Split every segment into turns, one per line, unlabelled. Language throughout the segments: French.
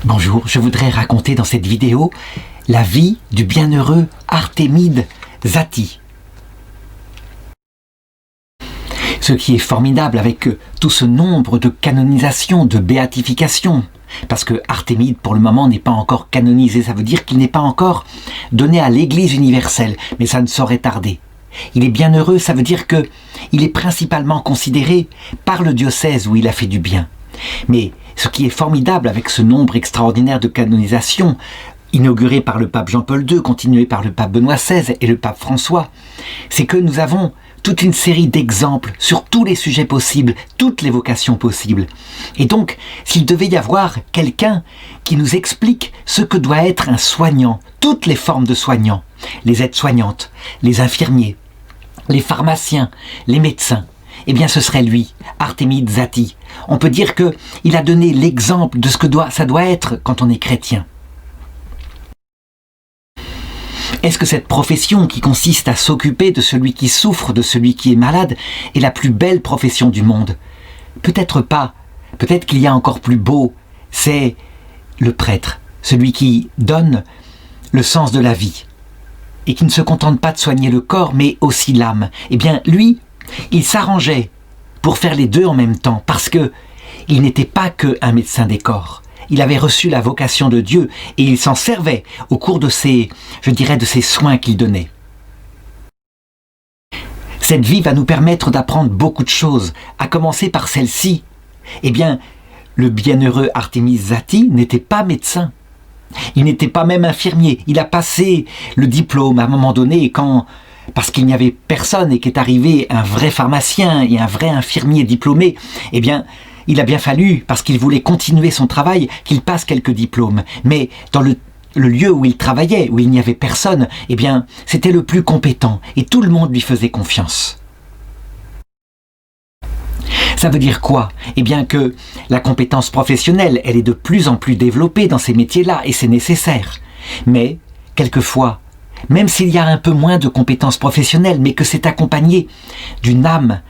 Bonjour, je voudrais raconter dans cette vidéo la vie du bienheureux Artémide Zati. Ce qui est formidable avec tout ce nombre de canonisations, de béatifications, parce que Artémide pour le moment n'est pas encore canonisé, ça veut dire qu'il n'est pas encore donné à l'Église universelle, mais ça ne saurait tarder. Il est bienheureux, ça veut dire que il est principalement considéré par le diocèse où il a fait du bien. Mais ce qui est formidable avec ce nombre extraordinaire de canonisations, inauguré par le pape Jean-Paul II, continué par le pape Benoît XVI et le pape François, c'est que nous avons toute une série d'exemples sur tous les sujets possibles, toutes les vocations possibles. Et donc, s'il devait y avoir quelqu'un qui nous explique ce que doit être un soignant, toutes les formes de soignants, les aides-soignantes, les infirmiers, les pharmaciens, les médecins, eh bien ce serait lui, Artémide Zati. On peut dire qu'il a donné l'exemple de ce que ça doit être quand on est chrétien. Est-ce que cette profession qui consiste à s'occuper de celui qui souffre, de celui qui est malade, est la plus belle profession du monde? Peut-être pas. Peut-être qu'il y a encore plus beau. C'est le prêtre, celui qui donne le sens de la vie et qui ne se contente pas de soigner le corps, mais aussi l'âme. Eh bien, lui, il s'arrangeait pour faire les deux en même temps, parce que il n'était pas qu'un médecin des corps. Il avait reçu la vocation de Dieu et il s'en servait au cours de ces soins qu'il donnait. Cette vie va nous permettre d'apprendre beaucoup de choses, à commencer par celle-ci. Eh bien, le bienheureux Artémide Zati n'était pas médecin. Il n'était pas même infirmier. Il a passé le diplôme à un moment donné parce qu'il n'y avait personne et qu'est arrivé un vrai pharmacien et un vrai infirmier diplômé, eh bien, il a bien fallu, parce qu'il voulait continuer son travail, qu'il passe quelques diplômes. Mais dans le lieu où il travaillait, où il n'y avait personne, eh bien, c'était le plus compétent et tout le monde lui faisait confiance. Ça veut dire quoi? Eh bien que la compétence professionnelle, elle est de plus en plus développée dans ces métiers-là et c'est nécessaire. Mais, quelquefois, même s'il y a un peu moins de compétences professionnelles, mais que c'est accompagné d'une âme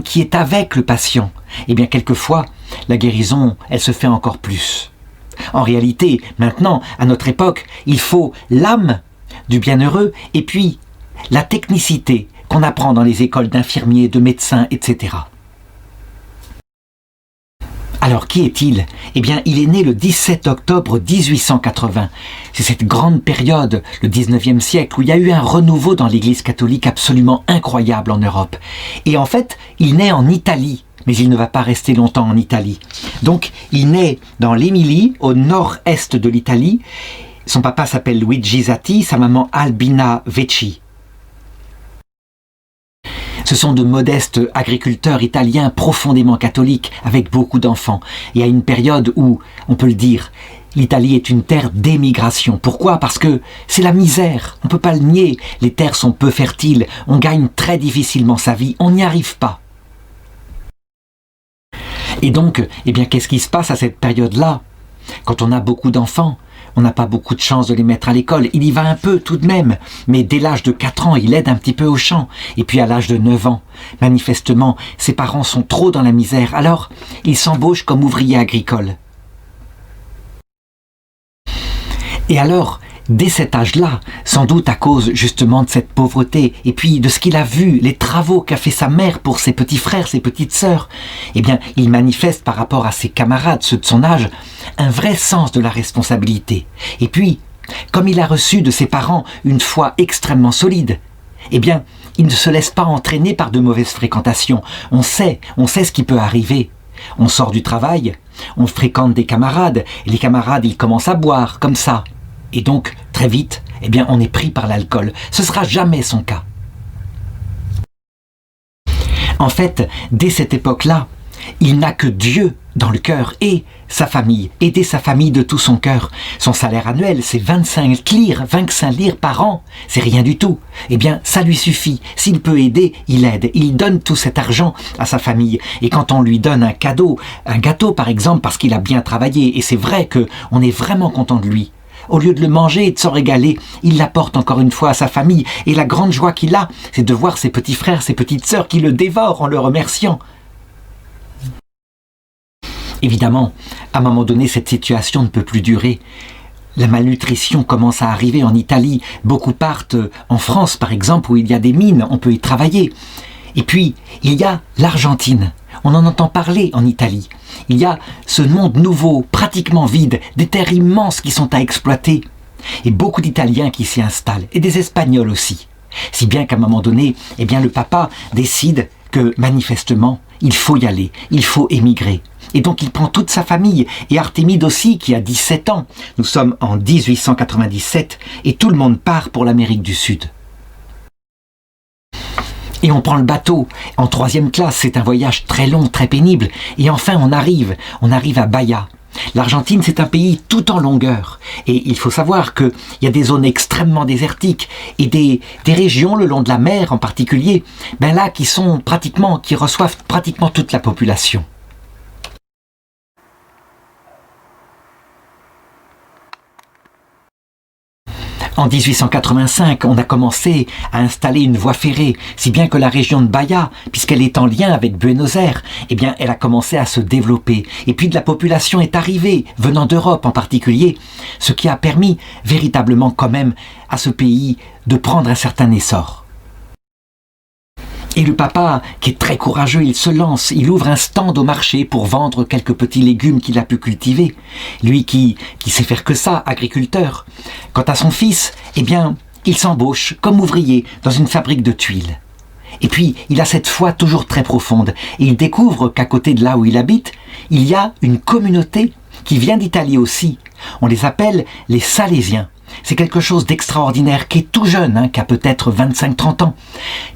qui est avec le patient, eh bien quelquefois, la guérison, elle se fait encore plus. En réalité, maintenant, à notre époque, il faut l'âme du bienheureux et puis la technicité qu'on apprend dans les écoles d'infirmiers, de médecins, etc. Alors, qui est-il? Eh bien, il est né le 17 octobre 1880. C'est cette grande période, le 19e siècle, où il y a eu un renouveau dans l'Église catholique absolument incroyable en Europe. Et en fait, il naît en Italie, mais il ne va pas rester longtemps en Italie. Donc, il naît dans l'Émilie, au nord-est de l'Italie. Son papa s'appelle Luigi Zati, sa maman Albina Vecchi. Ce sont de modestes agriculteurs italiens profondément catholiques, avec beaucoup d'enfants. Il y a une période où, on peut le dire, l'Italie est une terre d'émigration. Pourquoi? Parce que c'est la misère, on ne peut pas le nier. Les terres sont peu fertiles, on gagne très difficilement sa vie, on n'y arrive pas. Et donc, eh bien, qu'est-ce qui se passe à cette période-là? Quand on a beaucoup d'enfants, on n'a pas beaucoup de chance de les mettre à l'école. Il y va un peu tout de même, mais dès l'âge de 4 ans, il aide un petit peu au champ. Et puis à l'âge de 9 ans, manifestement, ses parents sont trop dans la misère. Alors, il s'embauche comme ouvrier agricole. Et alors, dès cet âge-là, sans doute à cause justement de cette pauvreté, et puis de ce qu'il a vu, les travaux qu'a fait sa mère pour ses petits frères, ses petites sœurs, eh bien, il manifeste par rapport à ses camarades, ceux de son âge, un vrai sens de la responsabilité. Et puis, comme il a reçu de ses parents une foi extrêmement solide, eh bien, il ne se laisse pas entraîner par de mauvaises fréquentations. On sait ce qui peut arriver. On sort du travail, on fréquente des camarades, et les camarades, ils commencent à boire, comme ça. Et donc, très vite, eh bien, on est pris par l'alcool. Ce ne sera jamais son cas. En fait, dès cette époque-là, il n'a que Dieu dans le cœur et sa famille, aider sa famille de tout son cœur. Son salaire annuel, c'est 25 lire par an, c'est rien du tout. Eh bien, ça lui suffit. S'il peut aider, il aide. Il donne tout cet argent à sa famille. Et quand on lui donne un cadeau, un gâteau par exemple, parce qu'il a bien travaillé, et c'est vrai qu'on est vraiment content de lui, au lieu de le manger et de s'en régaler, il l'apporte encore une fois à sa famille. Et la grande joie qu'il a, c'est de voir ses petits frères, ses petites sœurs qui le dévorent en le remerciant. Évidemment, À un moment donné, cette situation ne peut plus durer. La malnutrition commence à arriver en Italie. Beaucoup partent en France, par exemple, où il y a des mines, on peut y travailler. Et puis, il y a l'Argentine. On en entend parler en Italie. Il y a ce monde nouveau, pratiquement vide, des terres immenses qui sont à exploiter. Et beaucoup d'Italiens qui s'y installent, et des Espagnols aussi. Si bien qu'à un moment donné, eh bien, le papa décide que, manifestement, il faut y aller, il faut émigrer. Et donc il prend toute sa famille, et Artémide aussi, qui a 17 ans. Nous sommes en 1897, et tout le monde part pour l'Amérique du Sud. Et on prend le bateau, en 3e classe, c'est un voyage très long, très pénible, et enfin on arrive à Bahia. L'Argentine, c'est un pays tout en longueur, et il faut savoir qu'il y a des zones extrêmement désertiques, et des régions le long de la mer en particulier, ben là, qui reçoivent pratiquement toute la population. En 1885, on a commencé à installer une voie ferrée, si bien que la région de Bahia, puisqu'elle est en lien avec Buenos Aires, eh bien, elle a commencé à se développer. Et puis de la population est arrivée, venant d'Europe en particulier, ce qui a permis véritablement quand même à ce pays de prendre un certain essor. Et le papa, qui est très courageux, il se lance, il ouvre un stand au marché pour vendre quelques petits légumes qu'il a pu cultiver. Lui qui sait faire que ça, agriculteur. Quant à son fils, eh bien, il s'embauche comme ouvrier dans une fabrique de tuiles. Et puis, il a cette foi toujours très profonde. Et il découvre qu'à côté de là où il habite, il y a une communauté qui vient d'Italie aussi. On les appelle les Salésiens. C'est quelque chose d'extraordinaire, qui est tout jeune, qui a peut-être 25-30 ans,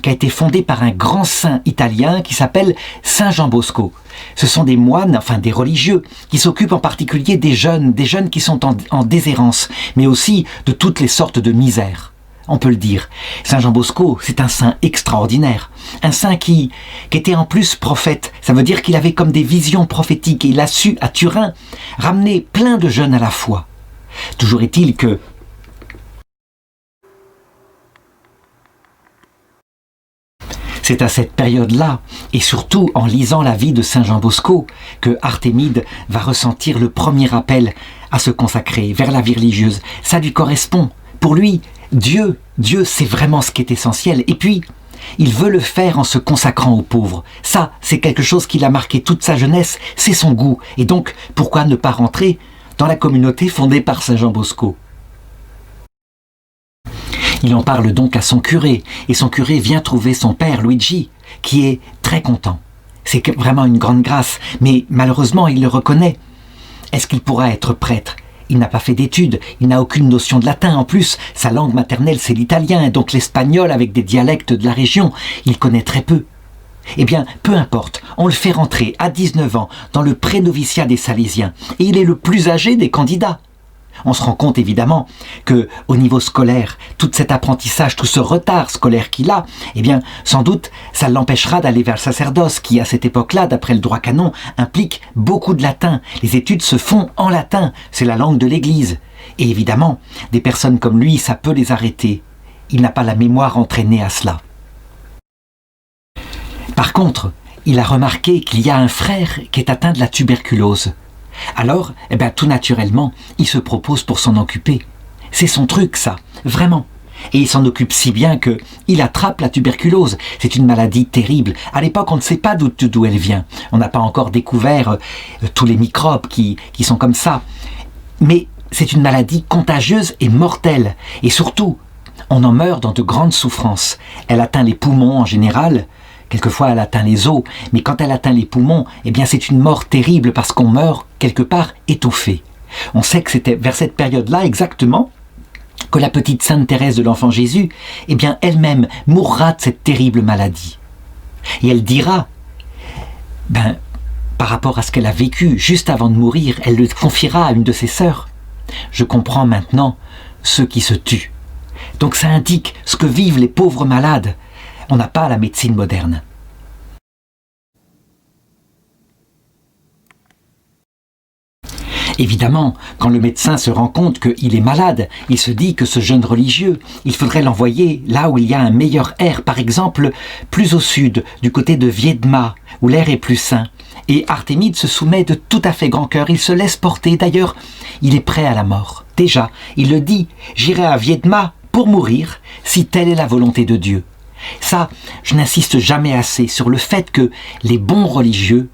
qui a été fondé par un grand saint italien qui s'appelle Saint Jean Bosco. Ce sont des moines, enfin des religieux, qui s'occupent en particulier des jeunes qui sont en déshérence, mais aussi de toutes les sortes de misères. On peut le dire. Saint Jean Bosco, c'est un saint extraordinaire. Un saint qui était en plus prophète. Ça veut dire qu'il avait comme des visions prophétiques et il a su, à Turin, ramener plein de jeunes à la foi. Toujours est-il que c'est à cette période-là, et surtout en lisant la vie de Saint Jean Bosco, que Artémide va ressentir le premier appel à se consacrer vers la vie religieuse. Ça lui correspond. Pour lui, Dieu, c'est vraiment ce qui est essentiel. Et puis, il veut le faire en se consacrant aux pauvres. Ça, c'est quelque chose qui l'a marqué toute sa jeunesse, c'est son goût. Et donc, pourquoi ne pas rentrer dans la communauté fondée par Saint Jean Bosco ? Il en parle donc à son curé, et son curé vient trouver son père, Luigi, qui est très content. C'est vraiment une grande grâce, mais malheureusement, il le reconnaît. Est-ce qu'il pourra être prêtre ? Il n'a pas fait d'études, il n'a aucune notion de latin. En plus, sa langue maternelle, c'est l'italien, donc l'espagnol avec des dialectes de la région, il connaît très peu. Eh bien, peu importe, on le fait rentrer à 19 ans dans le pré-noviciat des Salésiens, et il est le plus âgé des candidats. On se rend compte évidemment que au niveau scolaire, tout cet apprentissage, tout ce retard scolaire qu'il a, eh bien, sans doute, ça l'empêchera d'aller vers le sacerdoce qui, à cette époque-là, d'après le droit canon, implique beaucoup de latin. Les études se font en latin, c'est la langue de l'Église. Et évidemment, des personnes comme lui, ça peut les arrêter. Il n'a pas la mémoire entraînée à cela. Par contre, il a remarqué qu'il y a un frère qui est atteint de la tuberculose. Alors, tout naturellement, il se propose pour s'en occuper. C'est son truc, ça, vraiment. Et il s'en occupe si bien qu'il attrape la tuberculose. C'est une maladie terrible. À l'époque, on ne sait pas d'où elle vient. On n'a pas encore découvert tous les microbes qui sont comme ça. Mais c'est une maladie contagieuse et mortelle. Et surtout, on en meurt dans de grandes souffrances. Elle atteint les poumons en général. Quelquefois, elle atteint les os, mais quand elle atteint les poumons, c'est une mort terrible parce qu'on meurt quelque part étouffé. On sait que c'était vers cette période-là exactement que la petite Sainte Thérèse de l'Enfant Jésus, elle-même mourra de cette terrible maladie. Et elle dira, par rapport à ce qu'elle a vécu juste avant de mourir, elle le confiera à une de ses sœurs. Je comprends maintenant ceux qui se tuent. Donc ça indique ce que vivent les pauvres malades. On n'a pas la médecine moderne. Évidemment, quand le médecin se rend compte qu'il est malade, il se dit que ce jeune religieux, il faudrait l'envoyer là où il y a un meilleur air, par exemple plus au sud, du côté de Viedma, où l'air est plus sain. Et Artémide se soumet de tout à fait grand cœur, il se laisse porter, d'ailleurs, il est prêt à la mort. Déjà, il le dit, j'irai à Viedma pour mourir, si telle est la volonté de Dieu. Ça, je n'insiste jamais assez sur le fait que les bons religieux,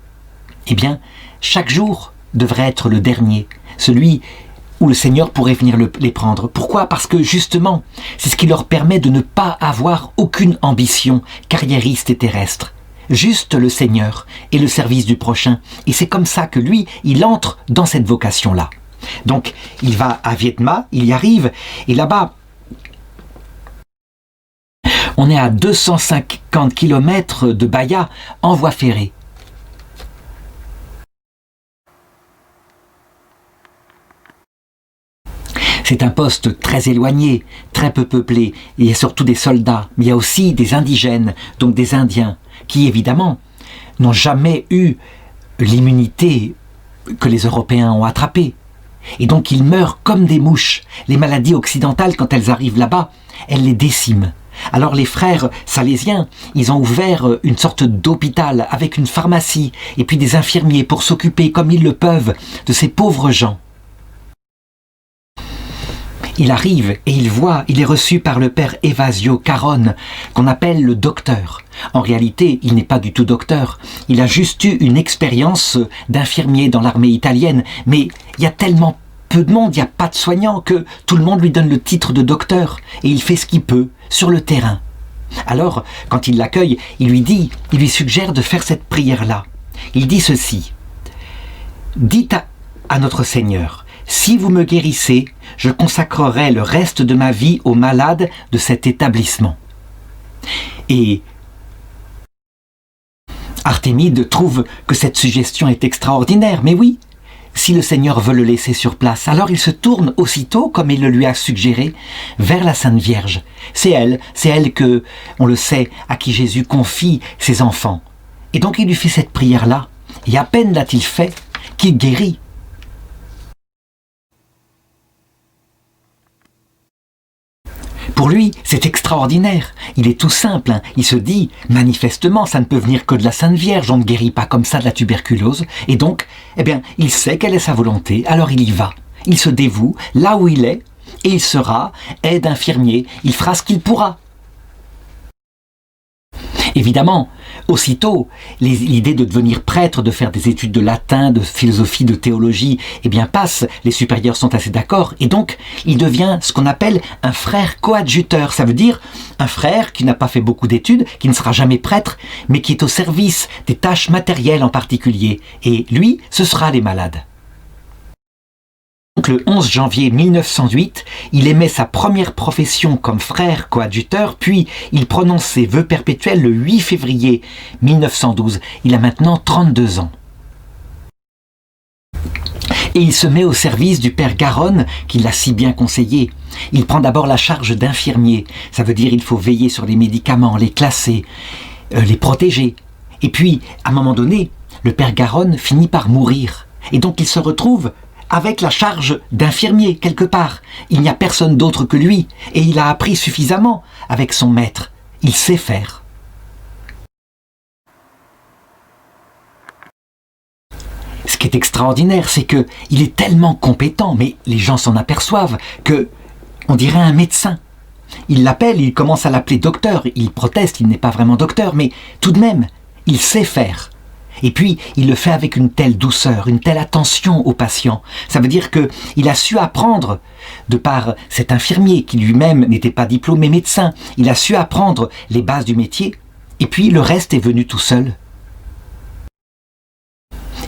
eh bien, chaque jour devrait être le dernier, celui où le Seigneur pourrait venir les prendre. Pourquoi ? Parce que justement, c'est ce qui leur permet de ne pas avoir aucune ambition carriériste et terrestre. Juste le Seigneur et le service du prochain. Et c'est comme ça que lui, il entre dans cette vocation-là. Donc, il va à Viedma, il y arrive, et là-bas, on est à 250 km de Baïa en voie ferrée. C'est un poste très éloigné, très peu peuplé. Il y a surtout des soldats, mais il y a aussi des indigènes, donc des Indiens, qui évidemment n'ont jamais eu l'immunité que les Européens ont attrapée. Et donc ils meurent comme des mouches. Les maladies occidentales, quand elles arrivent là-bas, elles les déciment. Alors les frères salésiens, ils ont ouvert une sorte d'hôpital avec une pharmacie et puis des infirmiers pour s'occuper comme ils le peuvent de ces pauvres gens. Il arrive et il est reçu par le père Evasio Caron, qu'on appelle le docteur. En réalité, il n'est pas du tout docteur. Il a juste eu une expérience d'infirmier dans l'armée italienne. Mais il y a tellement peu de monde, il n'y a pas de soignants, que tout le monde lui donne le titre de docteur. Et il fait ce qu'il peut sur le terrain. Alors, quand il l'accueille, il lui suggère de faire cette prière-là. Il dit ceci. « Dites à notre Seigneur, si vous me guérissez, je consacrerai le reste de ma vie aux malades de cet établissement. » Et Artémide trouve que cette suggestion est extraordinaire. Mais oui, si le Seigneur veut le laisser sur place, alors il se tourne aussitôt, comme il le lui a suggéré, vers la Sainte Vierge. C'est elle que, on le sait, à qui Jésus confie ses enfants. Et donc il lui fait cette prière-là. Et à peine l'a-t-il fait qu'il guérit. Pour lui, c'est extraordinaire. Il est tout simple. Il se dit, manifestement, ça ne peut venir que de la Sainte Vierge. On ne guérit pas comme ça de la tuberculose. Et donc, il sait quelle est sa volonté. Alors il y va. Il se dévoue là où il est. Et il sera aide infirmier. Il fera ce qu'il pourra. Évidemment, aussitôt, l'idée de devenir prêtre, de faire des études de latin, de philosophie, de théologie, passe. Les supérieurs sont assez d'accord. Et donc, il devient ce qu'on appelle un frère coadjuteur. Ça veut dire un frère qui n'a pas fait beaucoup d'études, qui ne sera jamais prêtre, mais qui est au service des tâches matérielles en particulier. Et lui, ce sera les malades. Donc, le 11 janvier 1908, il émet sa première profession comme frère coadjuteur, puis il prononce ses vœux perpétuels le 8 février 1912. Il a maintenant 32 ans. Et il se met au service du père Garonne, qui l'a si bien conseillé. Il prend d'abord la charge d'infirmier. Ça veut dire qu'il faut veiller sur les médicaments, les classer, les protéger. Et puis, à un moment donné, le père Garonne finit par mourir. Et donc il se retrouve avec la charge d'infirmier quelque part. Il n'y a personne d'autre que lui, et il a appris suffisamment avec son maître. Il sait faire. Ce qui est extraordinaire, c'est que il est tellement compétent, mais les gens s'en aperçoivent, que on dirait un médecin. Il l'appelle, il commence à l'appeler docteur. Il proteste, il n'est pas vraiment docteur, mais tout de même, il sait faire. Et puis, il le fait avec une telle douceur, une telle attention aux patients. Ça veut dire qu'il a su apprendre, de par cet infirmier qui lui-même n'était pas diplômé médecin, il a su apprendre les bases du métier, et puis le reste est venu tout seul.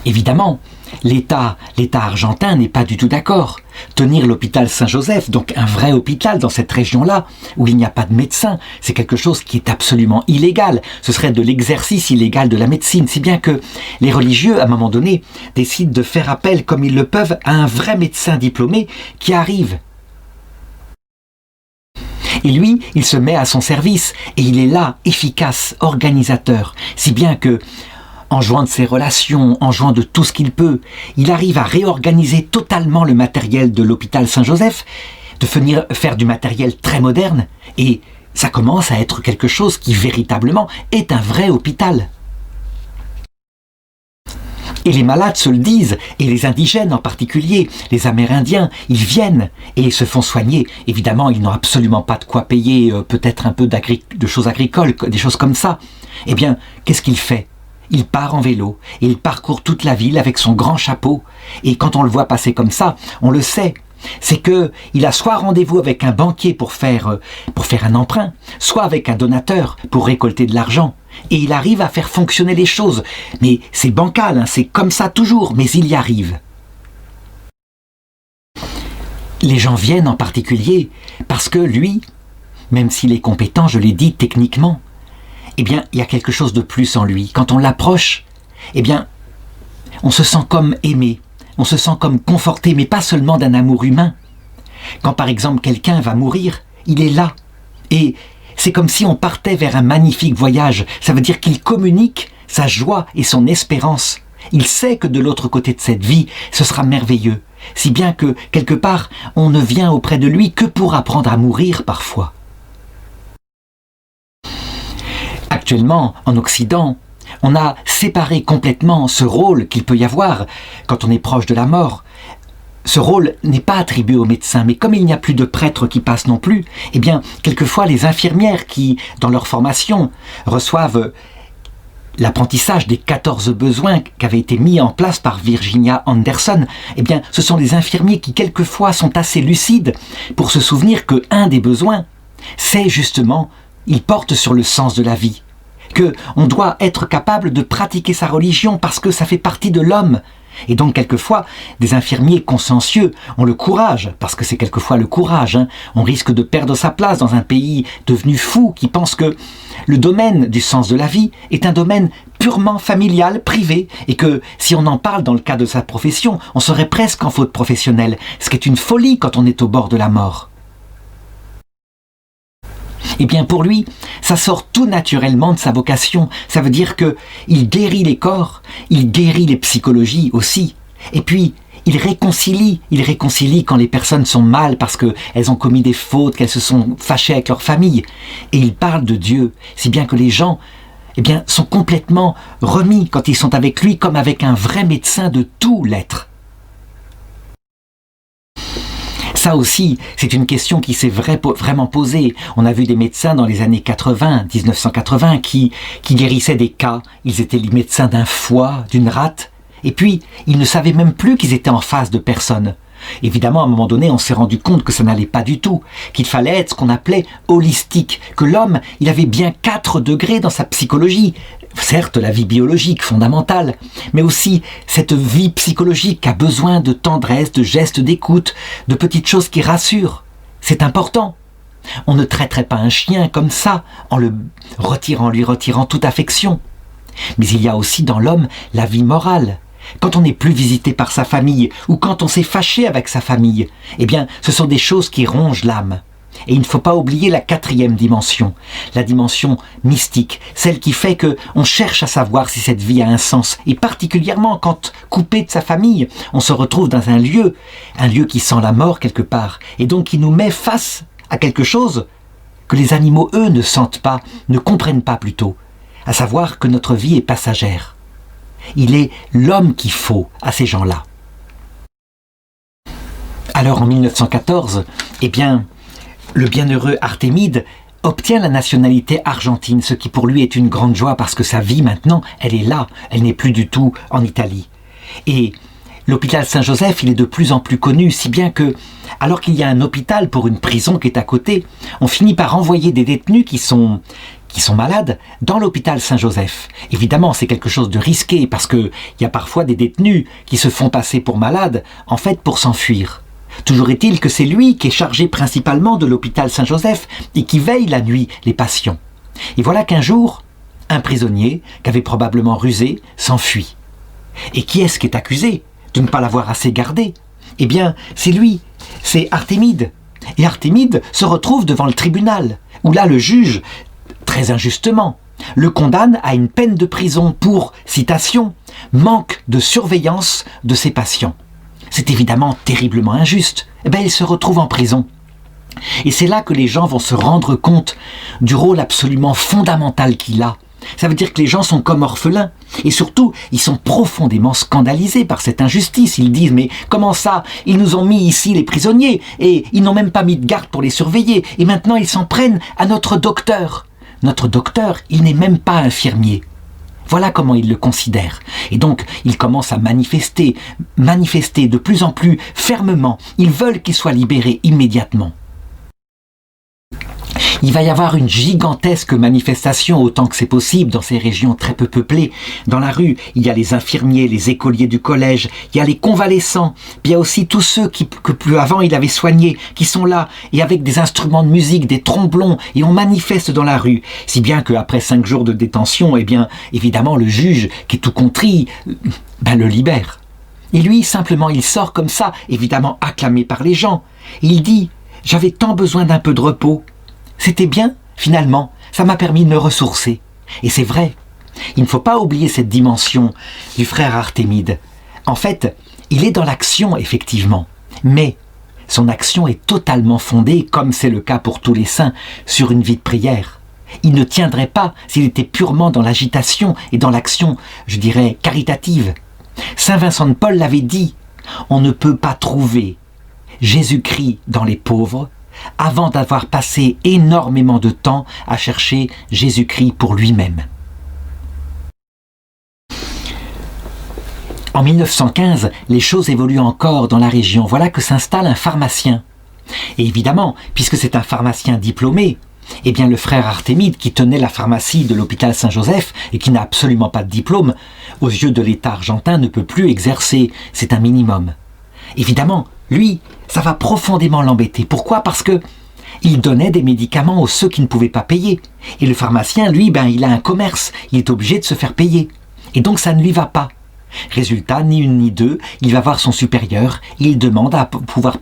Évidemment, l'État argentin n'est pas du tout d'accord. Tenir l'hôpital Saint-Joseph, donc un vrai hôpital dans cette région-là, où il n'y a pas de médecin, c'est quelque chose qui est absolument illégal. Ce serait de l'exercice illégal de la médecine, si bien que les religieux, à un moment donné, décident de faire appel, comme ils le peuvent, à un vrai médecin diplômé qui arrive. Et lui, il se met à son service, et il est là, efficace, organisateur, si bien que, en jouant de ses relations, en jouant de tout ce qu'il peut, il arrive à réorganiser totalement le matériel de l'hôpital Saint-Joseph, de venir faire du matériel très moderne, et ça commence à être quelque chose qui véritablement est un vrai hôpital. Et les malades se le disent, et les indigènes en particulier, les Amérindiens, ils viennent et se font soigner. Évidemment, ils n'ont absolument pas de quoi payer peut-être un peu de choses agricoles, des choses comme ça. Eh bien, qu'est-ce qu'il fait ? Il part en vélo et il parcourt toute la ville avec son grand chapeau. Et quand on le voit passer comme ça, on le sait. C'est que il a soit rendez-vous avec un banquier pour faire un emprunt, soit avec un donateur pour récolter de l'argent. Et il arrive à faire fonctionner les choses. Mais c'est bancal, hein, c'est comme ça toujours, mais il y arrive. Les gens viennent en particulier parce que lui, même s'il est compétent, je l'ai dit techniquement, eh bien, il y a quelque chose de plus en lui. Quand on l'approche, eh bien, on se sent comme aimé, on se sent comme conforté, mais pas seulement d'un amour humain. Quand par exemple quelqu'un va mourir, il est là. Et c'est comme si on partait vers un magnifique voyage. Ça veut dire qu'il communique sa joie et son espérance. Il sait que de l'autre côté de cette vie, ce sera merveilleux. Si bien que, quelque part, on ne vient auprès de lui que pour apprendre à mourir parfois. Actuellement, en Occident, on a séparé complètement ce rôle qu'il peut y avoir quand on est proche de la mort. Ce rôle n'est pas attribué aux médecins, mais comme il n'y a plus de prêtres qui passent non plus, eh bien, quelquefois les infirmières qui, dans leur formation, reçoivent l'apprentissage des 14 besoins qui avaient été mis en place par Virginia Anderson, eh bien, ce sont les infirmiers qui, quelquefois, sont assez lucides pour se souvenir que un des besoins, c'est justement, il porte sur le sens de la vie. Qu'on doit être capable de pratiquer sa religion parce que ça fait partie de l'homme. Et donc, quelquefois, des infirmiers consciencieux ont le courage, parce que c'est quelquefois le courage, hein, on risque de perdre sa place dans un pays devenu fou qui pense que le domaine du sens de la vie est un domaine purement familial, privé, et que si on en parle dans le cadre de sa profession, on serait presque en faute professionnelle, ce qui est une folie quand on est au bord de la mort. Eh bien pour lui, ça sort tout naturellement de sa vocation. Ça veut dire qu'il guérit les corps, il guérit les psychologies aussi. Et puis, il réconcilie quand les personnes sont mal parce qu'elles ont commis des fautes, qu'elles se sont fâchées avec leur famille. Et il parle de Dieu, si bien que les gens sont complètement remis quand ils sont avec lui comme avec un vrai médecin de tout l'être. Ça aussi, c'est une question qui s'est vraiment posée. On a vu des médecins dans les années 80, 1980, qui guérissaient des cas. Ils étaient les médecins d'un foie, d'une rate. Et puis, ils ne savaient même plus qu'ils étaient en face de personne. Évidemment, à un moment donné, on s'est rendu compte que ça n'allait pas du tout, qu'il fallait être ce qu'on appelait holistique, que l'homme, il avait bien 4 degrés dans sa psychologie. Certes, la vie biologique fondamentale, mais aussi cette vie psychologique a besoin de tendresse, de gestes d'écoute, de petites choses qui rassurent. C'est important. On ne traiterait pas un chien comme ça, en lui retirant toute affection. Mais il y a aussi dans l'homme la vie morale. Quand on n'est plus visité par sa famille, ou quand on s'est fâché avec sa famille, eh bien, ce sont des choses qui rongent l'âme. Et il ne faut pas oublier la 4e dimension, la dimension mystique, celle qui fait qu'on cherche à savoir si cette vie a un sens. Et particulièrement quand, coupé de sa famille, on se retrouve dans un lieu qui sent la mort quelque part, et donc qui nous met face à quelque chose que les animaux, eux, ne sentent pas, ne comprennent pas plutôt, à savoir que notre vie est passagère. Il est l'homme qu'il faut à ces gens-là. Alors en 1914, eh bien, le bienheureux Artémide obtient la nationalité argentine, ce qui pour lui est une grande joie parce que sa vie maintenant, elle est là, elle n'est plus du tout en Italie. Et l'hôpital Saint-Joseph, il est de plus en plus connu, si bien que, alors qu'il y a un hôpital pour une prison qui est à côté, on finit par envoyer des détenus qui sont malades dans l'hôpital Saint-Joseph. Évidemment, c'est quelque chose de risqué parce qu'il y a parfois des détenus qui se font passer pour malades, en fait pour s'enfuir. Toujours est-il que c'est lui qui est chargé principalement de l'hôpital Saint-Joseph et qui veille la nuit les patients. Et voilà qu'un jour, un prisonnier, qui avait probablement rusé, s'enfuit. Et qui est-ce qui est accusé de ne pas l'avoir assez gardé? Eh bien, c'est lui, c'est Artémide. Et Artémide se retrouve devant le tribunal, où là le juge, très injustement, le condamne à une peine de prison pour, citation, « manque de surveillance de ses patients ». C'est évidemment terriblement injuste. Eh bien, il se retrouve en prison. Et c'est là que les gens vont se rendre compte du rôle absolument fondamental qu'il a. Ça veut dire que les gens sont comme orphelins. Et surtout, ils sont profondément scandalisés par cette injustice. Ils disent, mais comment ça? Ils nous ont mis ici les prisonniers et ils n'ont même pas mis de garde pour les surveiller. Et maintenant, ils s'en prennent à notre docteur. Notre docteur, il n'est même pas infirmier. Voilà comment ils le considèrent. Et donc, ils commencent à manifester de plus en plus fermement. Ils veulent qu'il soit libéré immédiatement. Il va y avoir une gigantesque manifestation autant que c'est possible dans ces régions très peu peuplées. Dans la rue, il y a les infirmiers, les écoliers du collège, il y a les convalescents, puis il y a aussi tous ceux que plus avant il avait soignés, qui sont là, et avec des instruments de musique, des tromblons, et on manifeste dans la rue. Si bien qu'après 5 jours de détention, eh bien, évidemment, le juge, qui est tout contrit, le libère. Et lui, simplement, il sort comme ça, évidemment acclamé par les gens. Et il dit « J'avais tant besoin d'un peu de repos. C'était bien, finalement, ça m'a permis de me ressourcer. » Et c'est vrai, il ne faut pas oublier cette dimension du frère Artémide. En fait, il est dans l'action, effectivement, mais son action est totalement fondée, comme c'est le cas pour tous les saints, sur une vie de prière. Il ne tiendrait pas s'il était purement dans l'agitation et dans l'action, je dirais, caritative. Saint Vincent de Paul l'avait dit, on ne peut pas trouver Jésus-Christ dans les pauvres avant d'avoir passé énormément de temps à chercher Jésus-Christ pour lui-même. En 1915, les choses évoluent encore dans la région. Voilà que s'installe un pharmacien. Et évidemment, puisque c'est un pharmacien diplômé, eh bien le frère Artémide, qui tenait la pharmacie de l'hôpital Saint-Joseph et qui n'a absolument pas de diplôme, aux yeux de l'État argentin ne peut plus exercer. C'est un minimum. Évidemment, lui, ça va profondément l'embêter. Pourquoi? Parce que il donnait des médicaments aux ceux qui ne pouvaient pas payer. Et le pharmacien, lui, il a un commerce. Il est obligé de se faire payer. Et donc ça ne lui va pas. Résultat, ni une ni deux, il va voir son supérieur et il demande à pouvoir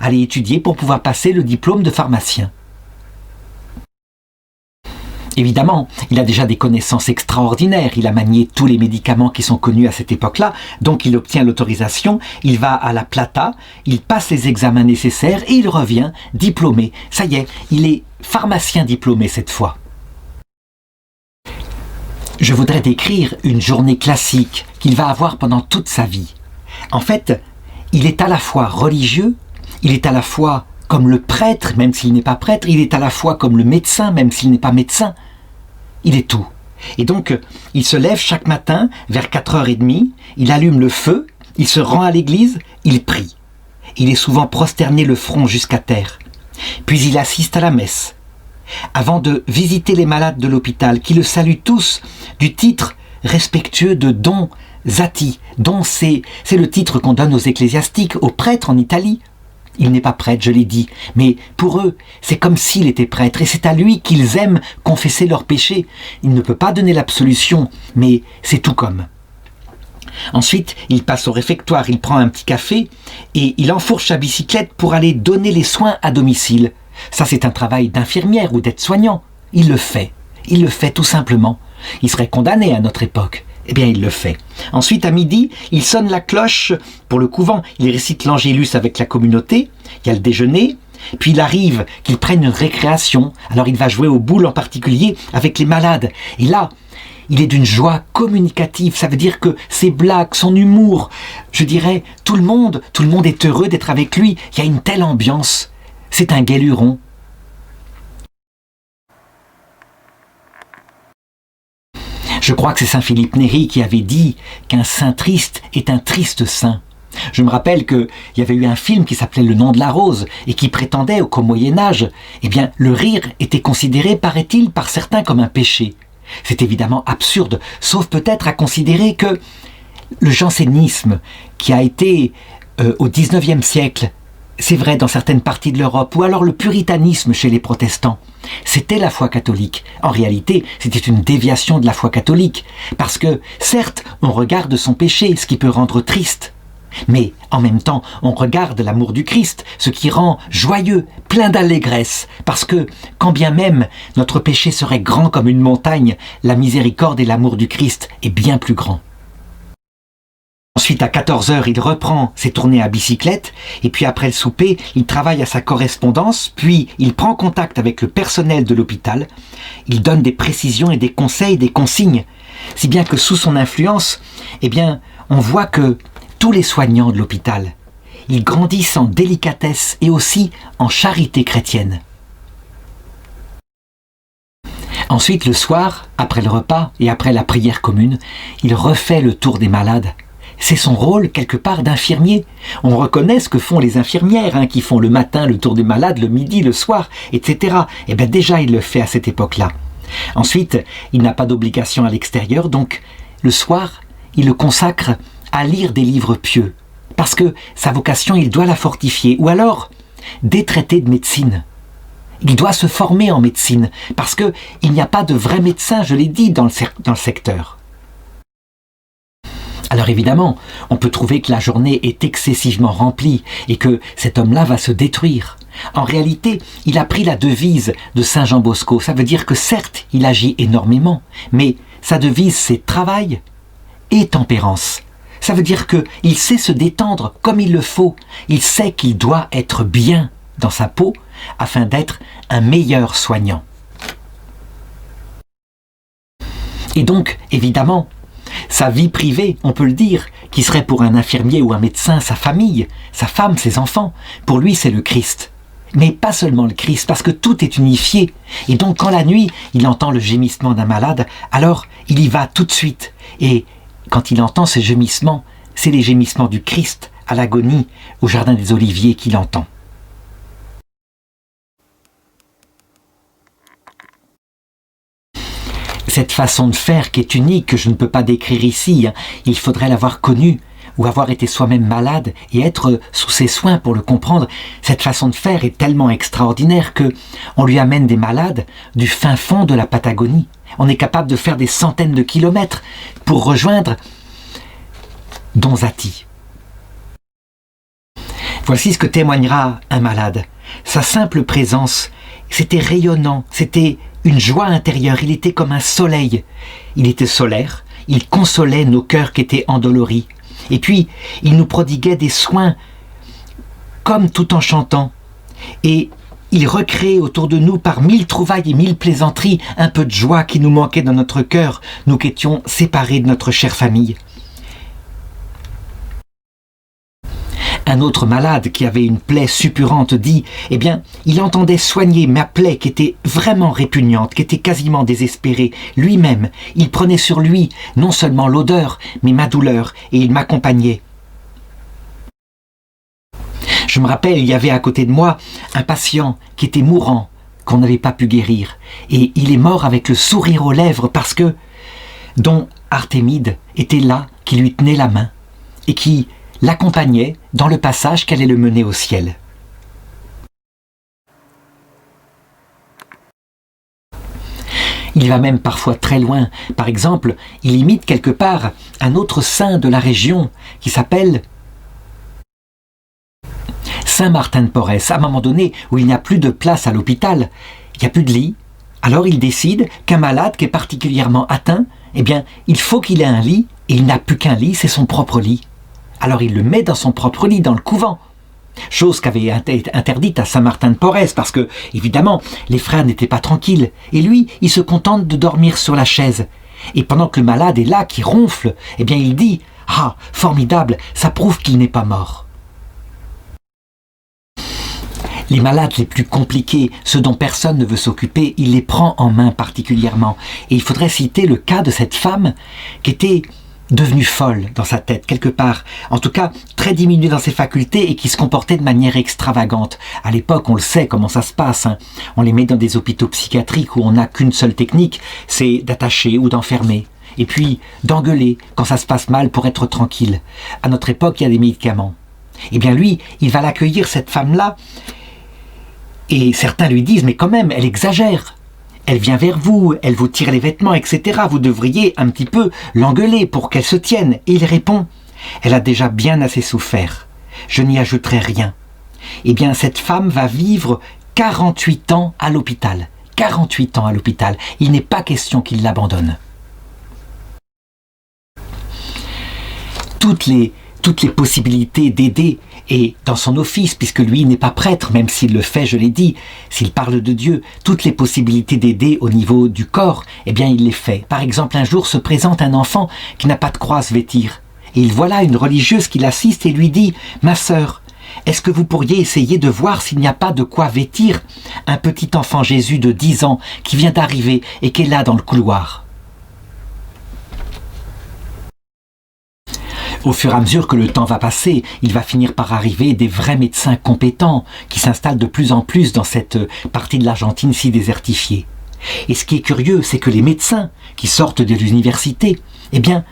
aller étudier pour pouvoir passer le diplôme de pharmacien. Évidemment, il a déjà des connaissances extraordinaires, il a manié tous les médicaments qui sont connus à cette époque-là, donc il obtient l'autorisation, il va à la Plata, il passe les examens nécessaires et il revient diplômé. Ça y est, il est pharmacien diplômé cette fois. Je voudrais décrire une journée classique qu'il va avoir pendant toute sa vie. En fait, il est à la fois religieux, il est à la fois comme le prêtre, même s'il n'est pas prêtre, il est à la fois comme le médecin, même s'il n'est pas médecin. Il est tout. Et donc, il se lève chaque matin vers 4h30, il allume le feu, il se rend à l'église, il prie. Il est souvent prosterné le front jusqu'à terre. Puis il assiste à la messe. Avant de visiter les malades de l'hôpital, qui le saluent tous du titre respectueux de Don Zati. Don, c'est le titre qu'on donne aux ecclésiastiques, aux prêtres en Italie. Il n'est pas prêtre, je l'ai dit, mais pour eux, c'est comme s'il était prêtre, et c'est à lui qu'ils aiment confesser leurs péchés. Il ne peut pas donner l'absolution, mais c'est tout comme. Ensuite, il passe au réfectoire, il prend un petit café, et il enfourche sa bicyclette pour aller donner les soins à domicile. Ça, c'est un travail d'infirmière ou d'aide-soignant. Il le fait tout simplement. Il serait condamné à notre époque. Eh bien, il le fait. Ensuite, à midi, il sonne la cloche pour le couvent. Il récite l'Angélus avec la communauté. Il y a le déjeuner. Puis il arrive qu'il prenne une récréation. Alors, il va jouer aux boules en particulier avec les malades. Et là, il est d'une joie communicative. Ça veut dire que ses blagues, son humour, je dirais, tout le monde est heureux d'être avec lui. Il y a une telle ambiance. C'est un gai luron. Je crois que c'est saint Philippe Néri qui avait dit qu'un saint triste est un triste saint. Je me rappelle qu'il y avait eu un film qui s'appelait Le nom de la rose et qui prétendait qu'au Moyen-Âge, eh bien, le rire était considéré, paraît-il, par certains comme un péché. C'est évidemment absurde, sauf peut-être à considérer que le jansénisme, qui a été au XIXe siècle, c'est vrai dans certaines parties de l'Europe, ou alors le puritanisme chez les protestants, c'était la foi catholique. En réalité, c'était une déviation de la foi catholique, parce que, certes, on regarde son péché, ce qui peut rendre triste, Mais en même temps, on regarde l'amour du Christ, ce qui rend joyeux, plein d'allégresse, parce que, quand bien même notre péché serait grand comme une montagne, la miséricorde et l'amour du Christ est bien plus grand. Ensuite, à 14 heures, il reprend ses tournées à bicyclette, et puis après le souper, il travaille à sa correspondance, puis il prend contact avec le personnel de l'hôpital, il donne des précisions et des conseils, des consignes, si bien que sous son influence, on voit que tous les soignants de l'hôpital, ils grandissent en délicatesse et aussi en charité chrétienne. Ensuite, le soir, après le repas et après la prière commune, il refait le tour des malades. C'est son rôle, quelque part, d'infirmier. On reconnaît ce que font les infirmières, qui font le matin le tour des malades, le midi, le soir, etc. Déjà, il le fait à cette époque-là. Ensuite, il n'a pas d'obligation à l'extérieur, donc le soir, il le consacre à lire des livres pieux. Parce que sa vocation, il doit la fortifier. Ou alors, des traités de médecine. Il doit se former en médecine, parce qu'il n'y a pas de vrais médecins, je l'ai dit, dans le secteur. Alors évidemment, on peut trouver que la journée est excessivement remplie et que cet homme-là va se détruire. En réalité, il a pris la devise de Saint Jean Bosco. Ça veut dire que certes, il agit énormément, mais sa devise, c'est travail et tempérance. Ça veut dire qu'il sait se détendre comme il le faut. Il sait qu'il doit être bien dans sa peau afin d'être un meilleur soignant. Et donc, évidemment, sa vie privée, on peut le dire, qui serait pour un infirmier ou un médecin sa famille, sa femme, ses enfants, pour lui c'est le Christ. Mais pas seulement le Christ, parce que tout est unifié. Et donc quand la nuit, il entend le gémissement d'un malade, alors il y va tout de suite. Et quand il entend ces gémissements, c'est les gémissements du Christ à l'agonie au Jardin des Oliviers qu'il entend. Cette façon de faire qui est unique, que je ne peux pas décrire ici, il faudrait l'avoir connue ou avoir été soi-même malade et être sous ses soins pour le comprendre. Cette façon de faire est tellement extraordinaire que on lui amène des malades du fin fond de la Patagonie. On est capable de faire des centaines de kilomètres pour rejoindre Donzati. Voici ce que témoignera un malade. Sa simple présence, c'était rayonnant, c'était une joie intérieure, il était comme un soleil. Il était solaire, il consolait nos cœurs qui étaient endoloris. Et puis, il nous prodiguait des soins comme tout en chantant. Et il recréait autour de nous par 1000 trouvailles et 1000 plaisanteries un peu de joie qui nous manquait dans notre cœur, nous qui étions séparés de notre chère famille. Un autre malade qui avait une plaie suppurante dit, il entendait soigner ma plaie qui était vraiment répugnante, qui était quasiment désespérée. Lui-même, il prenait sur lui non seulement l'odeur, mais ma douleur, et il m'accompagnait. Je me rappelle, il y avait à côté de moi un patient qui était mourant, qu'on n'avait pas pu guérir. Et il est mort avec le sourire aux lèvres parce que Don Artémide était là, qui lui tenait la main, et qui l'accompagnait dans le passage qui allait le mener au ciel. Il va même parfois très loin. Par exemple, il imite quelque part un autre saint de la région qui s'appelle Saint Martin de Porres. À un moment donné où il n'y a plus de place à l'hôpital, il n'y a plus de lit, alors il décide qu'un malade qui est particulièrement atteint, il faut qu'il ait un lit, et il n'a plus qu'un lit, c'est son propre lit. Alors il le met dans son propre lit, dans le couvent. Chose qu'avait interdite à Saint Martin de Porres, parce que, évidemment, les frères n'étaient pas tranquilles. Et lui, il se contente de dormir sur la chaise. Et pendant que le malade est là, qui ronfle, il dit « Ah, formidable, ça prouve qu'il n'est pas mort ». Les malades les plus compliqués, ceux dont personne ne veut s'occuper, il les prend en main particulièrement. Et il faudrait citer le cas de cette femme qui était devenue folle dans sa tête, quelque part, en tout cas très diminuée dans ses facultés et qui se comportait de manière extravagante. À l'époque, on le sait comment ça se passe, on les met dans des hôpitaux psychiatriques où on n'a qu'une seule technique, c'est d'attacher ou d'enfermer, et puis d'engueuler quand ça se passe mal pour être tranquille. À notre époque, il y a des médicaments. Lui, il va l'accueillir, cette femme-là, et certains lui disent, mais quand même, elle exagère. Elle vient vers vous, elle vous tire les vêtements, etc. Vous devriez un petit peu l'engueuler pour qu'elle se tienne. Et il répond, Elle a déjà bien assez souffert. Je n'y ajouterai rien. Eh bien, cette femme va vivre 48 ans à l'hôpital. 48 ans à l'hôpital. Il n'est pas question qu'il l'abandonne. Toutes les possibilités d'aider, et dans son office, puisque lui n'est pas prêtre, même s'il le fait, je l'ai dit, s'il parle de Dieu, toutes les possibilités d'aider au niveau du corps, eh bien il les fait. Par exemple, un jour se présente un enfant qui n'a pas de croix à se vêtir. Et il voit là une religieuse qui l'assiste et lui dit « Ma sœur, est-ce que vous pourriez essayer de voir s'il n'y a pas de quoi vêtir un petit enfant Jésus de 10 ans qui vient d'arriver et qui est là dans le couloir ?» Au fur et à mesure que le temps va passer, il va finir par arriver des vrais médecins compétents qui s'installent de plus en plus dans cette partie de l'Argentine si désertifiée. Et ce qui est curieux, c'est que les médecins qui sortent de l'université, eh bien,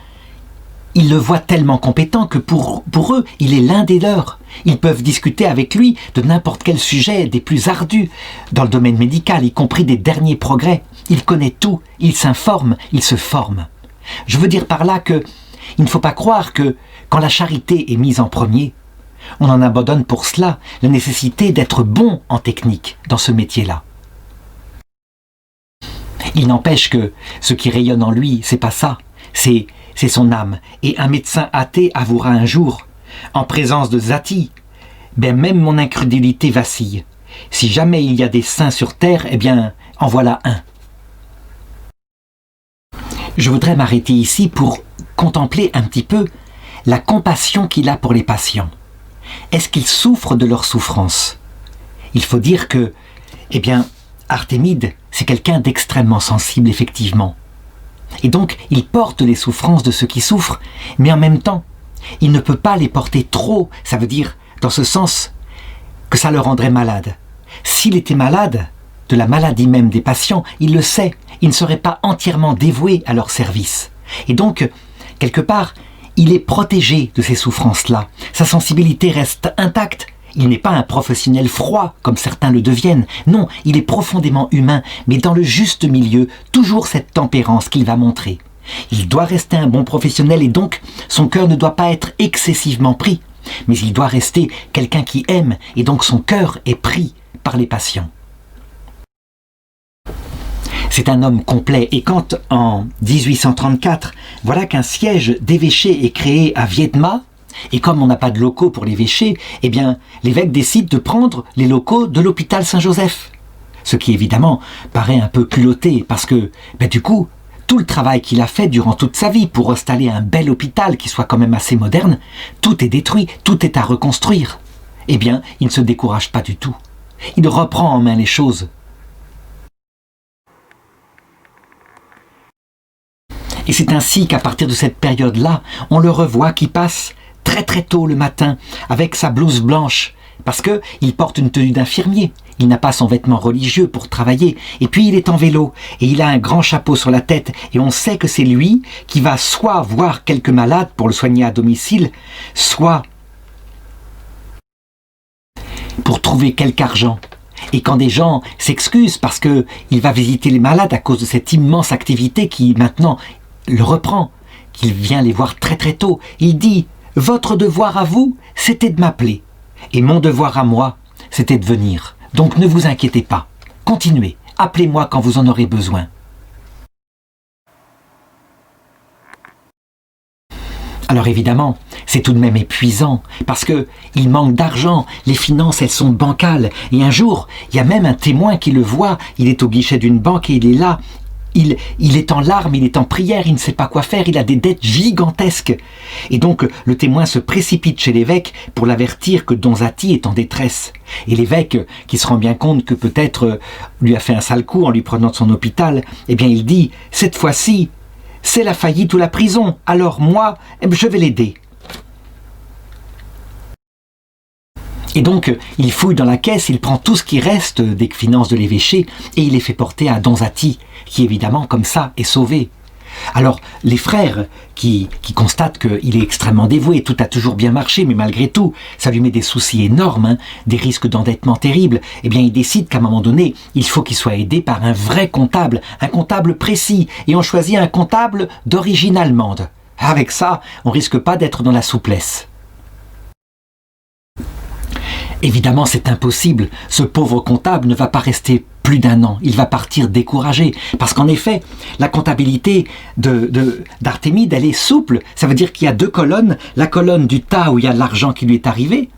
ils le voient tellement compétent que pour eux, il est l'un des leurs. Ils peuvent discuter avec lui de n'importe quel sujet des plus ardus dans le domaine médical, y compris des derniers progrès. Il connaît tout, il s'informe, il se forme. Je veux dire par là que il ne faut pas croire que, quand la charité est mise en premier, on en abandonne pour cela la nécessité d'être bon en technique dans ce métier-là. Il n'empêche que ce qui rayonne en lui, c'est pas ça, c'est son âme. Et un médecin athée avouera un jour, en présence de Zati, ben même mon incrédulité vacille. Si jamais il y a des saints sur terre, eh bien, en voilà un. Je voudrais m'arrêter ici pour contempler un petit peu la compassion qu'il a pour les patients. Est-ce qu'il souffre de leur souffrance? Il faut dire que, eh bien, Artémide, c'est quelqu'un d'extrêmement sensible, effectivement. Et donc, il porte les souffrances de ceux qui souffrent, mais en même temps, il ne peut pas les porter trop, ça veut dire, dans ce sens, que ça le rendrait malade. S'il était malade, de la maladie même des patients, il le sait, il ne serait pas entièrement dévoué à leur service. Et donc, quelque part, il est protégé de ces souffrances-là. Sa sensibilité reste intacte. Il n'est pas un professionnel froid, comme certains le deviennent. Non, il est profondément humain, mais dans le juste milieu, toujours cette tempérance qu'il va montrer. Il doit rester un bon professionnel et donc, son cœur ne doit pas être excessivement pris. Mais il doit rester quelqu'un qui aime, et donc son cœur est pris par les patients. C'est un homme complet, et quand, en 1834, voilà qu'un siège d'évêché est créé à Viedma, et comme on n'a pas de locaux pour l'évêché, eh bien, l'évêque décide de prendre les locaux de l'hôpital Saint-Joseph. Ce qui, évidemment, paraît un peu culotté, parce que, du coup, tout le travail qu'il a fait durant toute sa vie pour installer un bel hôpital qui soit quand même assez moderne, tout est détruit, tout est à reconstruire. Eh bien, il ne se décourage pas du tout. Il reprend en main les choses. Et c'est ainsi qu'à partir de cette période-là, on le revoit qui passe très très tôt le matin avec sa blouse blanche, parce qu'il porte une tenue d'infirmier. Il n'a pas son vêtement religieux pour travailler, et puis il est en vélo, et il a un grand chapeau sur la tête, et on sait que c'est lui qui va soit voir quelques malades pour le soigner à domicile, soit pour trouver quelque argent. Et quand des gens s'excusent parce qu'il va visiter les malades à cause de cette immense activité qui maintenant le reprend, qu'il vient les voir très très tôt, il dit « Votre devoir à vous, c'était de m'appeler, et mon devoir à moi, c'était de venir. Donc ne vous inquiétez pas, continuez, appelez-moi quand vous en aurez besoin. » Alors évidemment, c'est tout de même épuisant, parce que il manque d'argent, les finances elles sont bancales, et un jour, il y a même un témoin qui le voit, il est au guichet d'une banque et il est là, il est en larmes, il est en prière, il ne sait pas quoi faire, il a des dettes gigantesques. Et donc le témoin se précipite chez l'évêque pour l'avertir que Don Zati est en détresse. Et l'évêque, qui se rend bien compte que peut-être lui a fait un sale coup en lui prenant de son hôpital, eh bien il dit « Cette fois-ci, c'est la faillite ou la prison, alors moi, je vais l'aider. » Et donc, il fouille dans la caisse, il prend tout ce qui reste des finances de l'évêché et il les fait porter à Don Zati, qui évidemment, comme ça, est sauvé. Alors, les frères qui constatent qu'il est extrêmement dévoué, tout a toujours bien marché, mais malgré tout, ça lui met des soucis énormes, des risques d'endettement terribles, eh bien, ils décident qu'à un moment donné, il faut qu'il soit aidé par un vrai comptable, un comptable précis, et on choisit un comptable d'origine allemande. Avec ça, on risque pas d'être dans la souplesse. Évidemment, c'est impossible. Ce pauvre comptable ne va pas rester plus d'1 an. Il va partir découragé. Parce qu'en effet, la comptabilité d'Artémide, elle est souple. Ça veut dire qu'il y a 2 colonnes. La colonne du tas où il y a l'argent qui lui est arrivé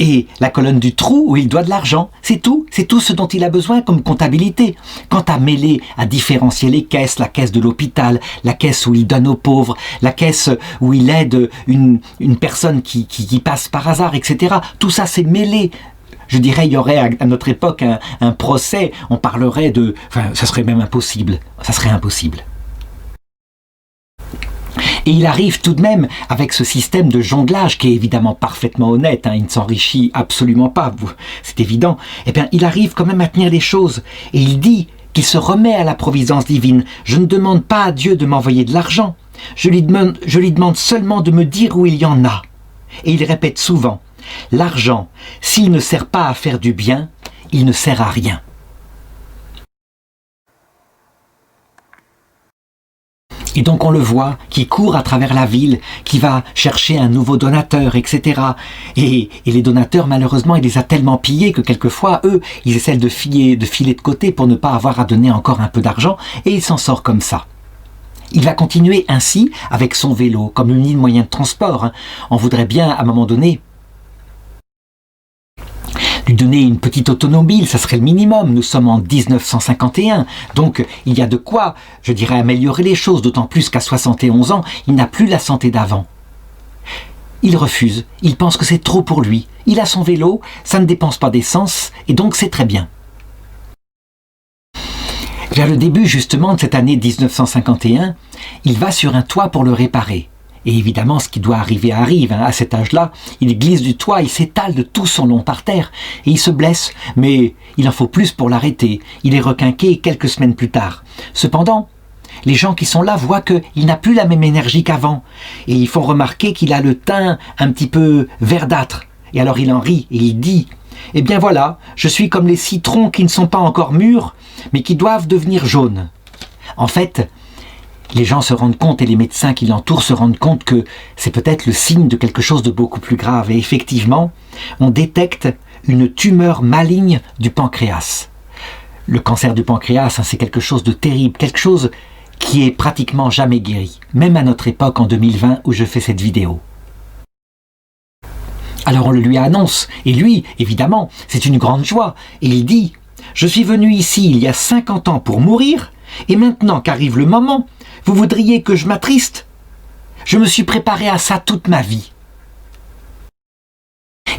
et la colonne du trou où il doit de l'argent. C'est tout ce dont il a besoin comme comptabilité. Quant à mêler, à différencier les caisses, la caisse de l'hôpital, la caisse où il donne aux pauvres, la caisse où il aide une personne qui passe par hasard, etc. Tout ça, c'est mêlé. Je dirais, il y aurait à notre époque un procès, on parlerait de... Enfin, ça serait même impossible. Ça serait impossible. Et il arrive tout de même, avec ce système de jonglage qui est évidemment parfaitement honnête, il ne s'enrichit absolument pas, c'est évident, eh bien il arrive quand même à tenir les choses. Et il dit qu'il se remet à la providence divine. Je ne demande pas à Dieu de m'envoyer de l'argent, je lui demande seulement de me dire où il y en a. Et il répète souvent, l'argent, s'il ne sert pas à faire du bien, il ne sert à rien. Et donc on le voit, qui court à travers la ville, qui va chercher un nouveau donateur, etc. Et les donateurs, malheureusement, il les a tellement pillés que quelquefois, eux, ils essaient de filer de côté pour ne pas avoir à donner encore un peu d'argent, et il s'en sort comme ça. Il va continuer ainsi avec son vélo, comme une ligne moyen de transport. On voudrait bien, à un moment donné, lui donner une petite automobile, ça serait le minimum. Nous sommes en 1951, donc il y a de quoi, je dirais, améliorer les choses, d'autant plus qu'à 71 ans, il n'a plus la santé d'avant. Il refuse, il pense que c'est trop pour lui. Il a son vélo, ça ne dépense pas d'essence, et donc c'est très bien. Vers le début justement de cette année 1951, il va sur un toit pour le réparer. Et évidemment, ce qui doit arriver arrive. À cet âge-là, il glisse du toit, il s'étale de tout son long par terre et il se blesse. Mais il en faut plus pour l'arrêter. Il est requinqué quelques semaines plus tard. Cependant, les gens qui sont là voient qu'il n'a plus la même énergie qu'avant. Et ils font remarquer qu'il a le teint un petit peu verdâtre. Et alors il en rit et il dit « Eh bien voilà, je suis comme les citrons qui ne sont pas encore mûrs, mais qui doivent devenir jaunes. » En fait, les gens se rendent compte et les médecins qui l'entourent se rendent compte que c'est peut-être le signe de quelque chose de beaucoup plus grave. Et effectivement, on détecte une tumeur maligne du pancréas. Le cancer du pancréas, c'est quelque chose de terrible, quelque chose qui est pratiquement jamais guéri, même à notre époque en 2020 où je fais cette vidéo. Alors on le lui annonce, et lui, évidemment, c'est une grande joie, et il dit « Je suis venu ici il y a 50 ans pour mourir, et maintenant qu'arrive le moment, vous voudriez que je m'attriste? Je me suis préparé à ça toute ma vie. »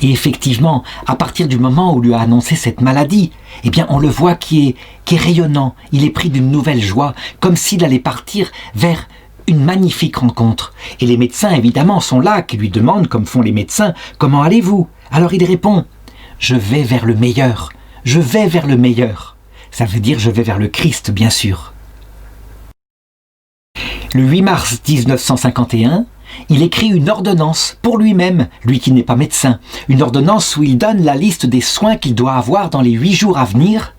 Et effectivement, à partir du moment où on lui a annoncé cette maladie, eh bien on le voit qui est rayonnant, il est pris d'une nouvelle joie, comme s'il allait partir vers une magnifique rencontre. Et les médecins, évidemment, sont là, qui lui demandent, comme font les médecins, « Comment allez-vous » Alors il répond « Je vais vers le meilleur, je vais vers le meilleur. » Ça veut dire « Je vais vers le Christ, bien sûr. » Le 8 mars 1951, il écrit une ordonnance pour lui-même, lui qui n'est pas médecin, une ordonnance où il donne la liste des soins qu'il doit avoir dans les 8 jours à venir.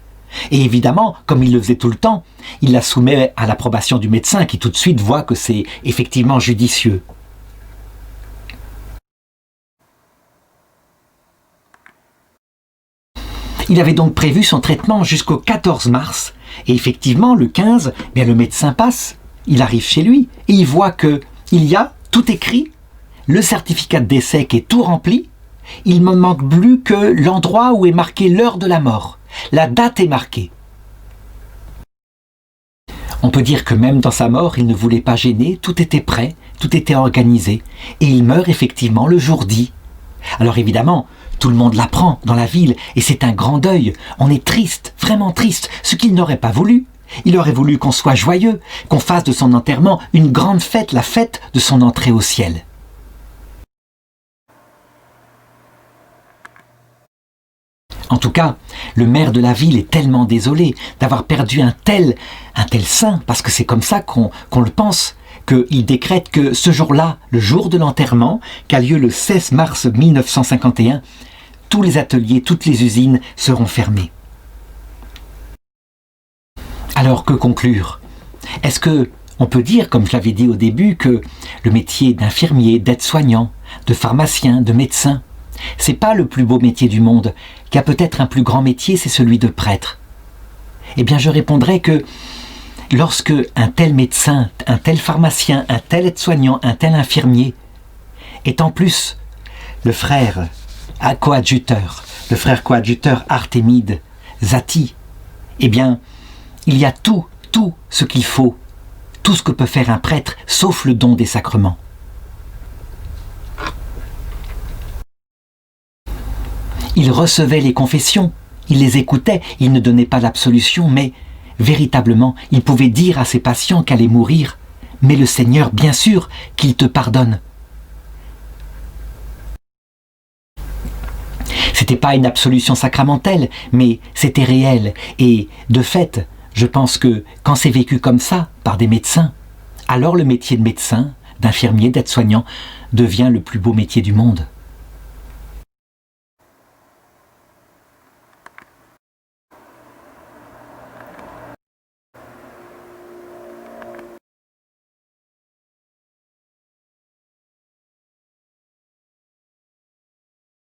Et évidemment, comme il le faisait tout le temps, il la soumet à l'approbation du médecin qui tout de suite voit que c'est effectivement judicieux. Il avait donc prévu son traitement jusqu'au 14 mars, et effectivement, le 15, bien le médecin passe, il arrive chez lui, et il voit que il y a tout écrit, le certificat de décès qui est tout rempli, il ne manque plus que l'endroit où est marqué l'heure de la mort. La date est marquée. On peut dire que même dans sa mort, il ne voulait pas gêner, tout était prêt, tout était organisé, et il meurt effectivement le jour dit. Alors évidemment, tout le monde l'apprend dans la ville, et c'est un grand deuil. On est triste, vraiment triste, ce qu'il n'aurait pas voulu. Il aurait voulu qu'on soit joyeux, qu'on fasse de son enterrement une grande fête, la fête de son entrée au ciel. En tout cas, le maire de la ville est tellement désolé d'avoir perdu un tel saint, parce que c'est comme ça qu'on le pense, qu'il décrète que ce jour-là, le jour de l'enterrement, qu'a lieu le 16 mars 1951, tous les ateliers, toutes les usines seront fermées. Alors que conclure? Est-ce que On peut dire, comme je l'avais dit au début, que le métier d'infirmier, d'aide-soignant, de pharmacien, de médecin, c'est pas le plus beau métier du monde, qu'il y a peut-être un plus grand métier, c'est celui de prêtre. Eh bien, je répondrai que lorsque un tel médecin, un tel pharmacien, un tel aide-soignant, un tel infirmier est en plus le frère coadjuteur, Artémide Zati, eh bien, il y a tout ce qu'il faut, tout ce que peut faire un prêtre, sauf le don des sacrements. Il recevait les confessions, il les écoutait, il ne donnait pas l'absolution, mais véritablement, il pouvait dire à ses patients qu'elle allait mourir, mais le Seigneur, bien sûr, qu'il te pardonne. C'était pas une absolution sacramentelle, mais c'était réel. Et de fait, je pense que quand c'est vécu comme ça, par des médecins, alors le métier de médecin, d'infirmier, d'aide-soignant, devient le plus beau métier du monde.